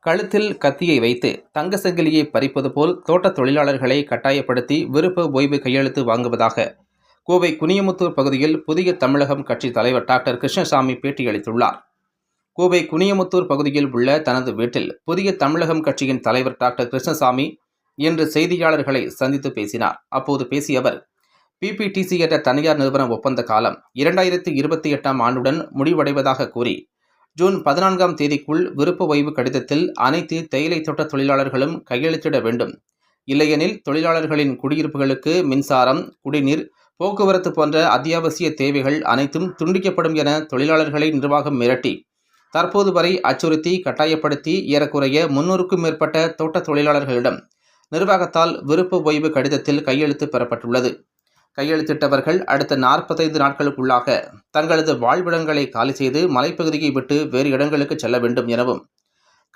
கழுத்தில் கத்தியை வைத்து தங்க சங்கிலியை பறிப்பது போல் தோட்டத் தொழிலாளர்களை கட்டாயப்படுத்தி விருப்ப ஓய்வு கையெழுத்து வாங்குவதாக கோவை குனியமுத்தூர் பகுதியில் புதிய தமிழகம் கட்சி தலைவர் டாக்டர் கிருஷ்ணசாமி பேட்டியளித்துள்ளார். கோவை குனியமுத்தூர் பகுதியில் உள்ள தனது வீட்டில் புதிய தமிழகம் கட்சியின் தலைவர் டாக்டர் கிருஷ்ணசாமி இன்று செய்தியாளர்களை சந்தித்து பேசினார். அப்போது பேசிய அவர், பிபிடிசி என்ற தனியார் நிறுவன ஒப்பந்த காலம் 2028ஆம் ஆண்டுடன் முடிவடைவதாக கூறி ஜூன் 14ஆம் தேதிக்குள் விருப்ப ஓய்வு கடிதத்தில் அனைத்து தேயிலை தோட்ட தொழிலாளர்களும் கையெழுத்திட வேண்டும். இல்லையெனில் தொழிலாளர்களின் குடியிருப்புகளுக்கு மின்சாரம், குடிநீர், போக்குவரத்து போன்ற அத்தியாவசிய தேவைகள் அனைத்தும் துண்டிக்கப்படும் என தொழிலாளர்களை நிர்வாகம் மிரட்டி தற்போது வரை அச்சுறுத்தி கட்டாயப்படுத்தி ஏறக்குறைய 300க்கும் மேற்பட்ட தோட்ட தொழிலாளர்களிடம் நிர்வாகத்தால் விருப்ப ஓய்வு கடிதத்தில் கையெழுத்து பெறப்பட்டுள்ளது. கையெழுத்திட்டவர்கள் அடுத்த 45 நாட்களுக்குள்ளாக தங்களது வாழ்விடங்களை காலி செய்து மலைப்பகுதியை விட்டு வேறு இடங்களுக்கு செல்ல வேண்டும் எனவும்,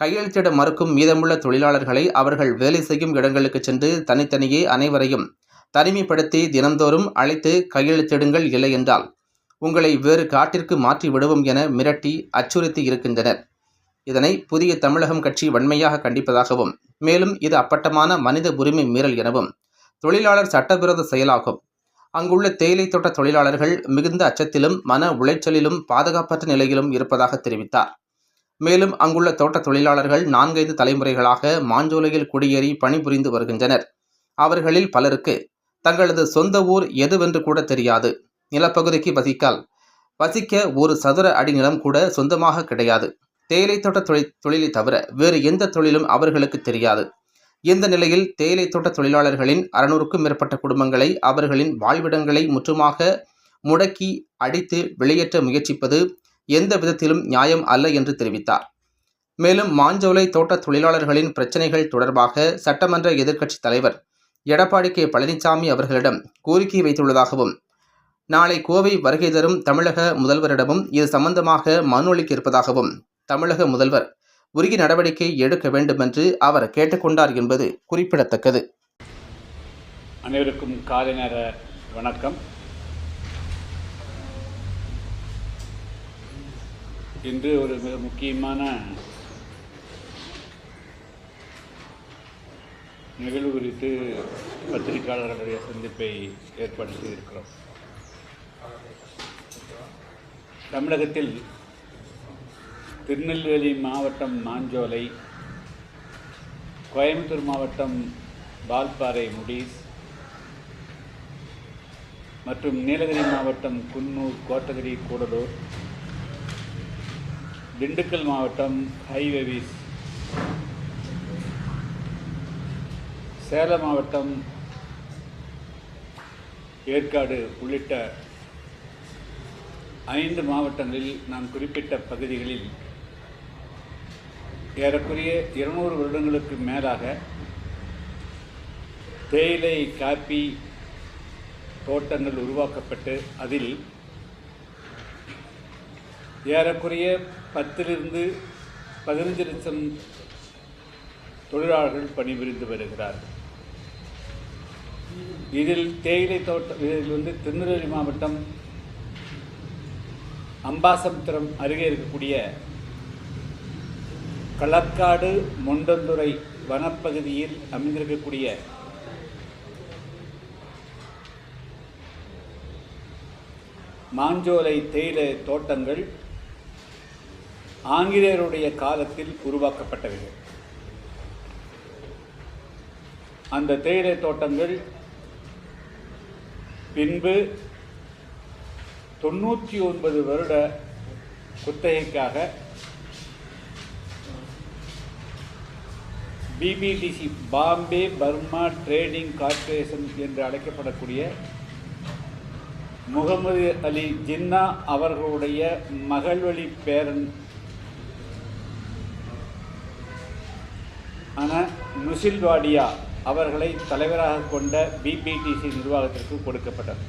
கையெழுத்திட மறுக்கும் மீதமுள்ள தொழிலாளர்களை அவர்கள் வேலை செய்யும் இடங்களுக்கு சென்று தனித்தனியே அனைவரையும் தனிமைப்படுத்தி தினந்தோறும் அழைத்து கையெழுத்திடுங்கள், இல்லை என்றால் உங்களை வேறு காட்டிற்கு மாற்றி விடுவோம் என மிரட்டி அச்சுறுத்தி இருக்கின்றனர். இதனை புதிய தமிழகம் கட்சி வன்மையாக கண்டிப்பதாகவும், மேலும் இது அப்பட்டமான மனித உரிமை மீறல் எனவும், தொழிலாளர் சட்டவிரோத செயலாகும். அங்குள்ள தேயிலை தோட்ட தொழிலாளர்கள் மிகுந்த அச்சத்திலும் மன உளைச்சலிலும் பாதுகாப்பற்ற நிலையிலும் இருப்பதாக தெரிவித்தார். மேலும் அங்குள்ள தோட்ட தொழிலாளர்கள் 4-5 தலைமுறைகளாக மாஞ்சோலையில் குடியேறி பணிபுரிந்து வருகின்றனர். அவர்களில் பலருக்கு தங்களது சொந்த ஊர் எதுவென்று கூட தெரியாது. நிலப்பகுதிக்கு வசிக்க ஒரு சதுர அடி நிலம் கூட சொந்தமாக கிடையாது. தேயிலை தோட்ட தொழிலை தவிர வேறு எந்த தொழிலும் அவர்களுக்கு தெரியாது. இந்த நிலையில் தேயிலை தோட்ட தொழிலாளர்களின் 600க்கும் மேற்பட்ட குடும்பங்களை அவர்களின் வாழ்விடங்களை முற்றுமாக முடக்கி அடித்து வெளியேற்ற முயற்சிப்பது எந்த விதத்திலும் நியாயம் அல்ல என்று தெரிவித்தார். மேலும் மாஞ்சோலை தோட்ட தொழிலாளர்களின் பிரச்சினைகள் தொடர்பாக சட்டமன்ற எதிர்க்கட்சி தலைவர் எடப்பாடி கே. பழனிசாமி அவர்களிடம் கோரிக்கை வைத்துள்ளதாகவும், நாளை கோவை வருகை தரும் தமிழக முதல்வரிடமும் இது சம்பந்தமாக மனு அளிக்க இருப்பதாகவும் தமிழக முதல்வர் உரிய நடவடிக்கை எடுக்க வேண்டும் என்று அவர் கேட்டுக்கொண்டார் என்பது குறிப்பிடத்தக்கது. அனைவருக்கும் காலை நேர வணக்கம். இன்று ஒரு மிக முக்கியமான நிகழ்வு குறித்து பத்திரிகையாளர்களுடைய சந்திப்பை ஏற்பாடு செய்திருக்கிறோம். தமிழகத்தில் திருநெல்வேலி மாவட்டம் மாஞ்சோலை, கோயம்புத்தூர் மாவட்டம் வால்பாறை முடிஸ் மற்றும் நீலகிரி மாவட்டம் குன்னூர், கோத்தகிரி, கூடலூர், திண்டுக்கல் மாவட்டம் ஹைவேவிஸ், சேலம் மாவட்டம் ஏற்காடு உள்ளிட்ட 5 மாவட்டங்களில் நான் குறிப்பிட்ட பகுதிகளில் ஏறக்குறைய 200 வருடங்களுக்கு மேலாக தேயிலை, காப்பி தோட்டங்கள் உருவாக்கப்பட்டு அதில் ஏறக்குறைய 10லிருந்து 15 லட்சம் தொழிலாளர்கள் பணிபுரிந்து வருகிறார்கள். இதில் தேயிலை இதில் திருநெல்வேலி மாவட்டம் அம்பாசமுத்திரம் அருகே இருக்கக்கூடிய களக்காடு மொண்டந்துறை வனப்பகுதியில் அமைந்திருக்கக்கூடிய மாஞ்சோலை தேயிலை தோட்டங்கள் ஆங்கிலேயருடைய காலத்தில் உருவாக்கப்பட்டவை. அந்த தேயிலை தோட்டங்கள் பின்பு 99 வருட குத்தகைக்காக BBTC, Bombay Burma trading corporation என்று அழைக்கப்படக்கூடிய முகமது அலி ஜின்னா அவர்களுடைய மகள்வழி பேரன் நுசில்வாடியா அவர்களை தலைவராக கொண்ட பிபிடிசி நிர்வாகத்திற்கு கொடுக்கப்பட்டது.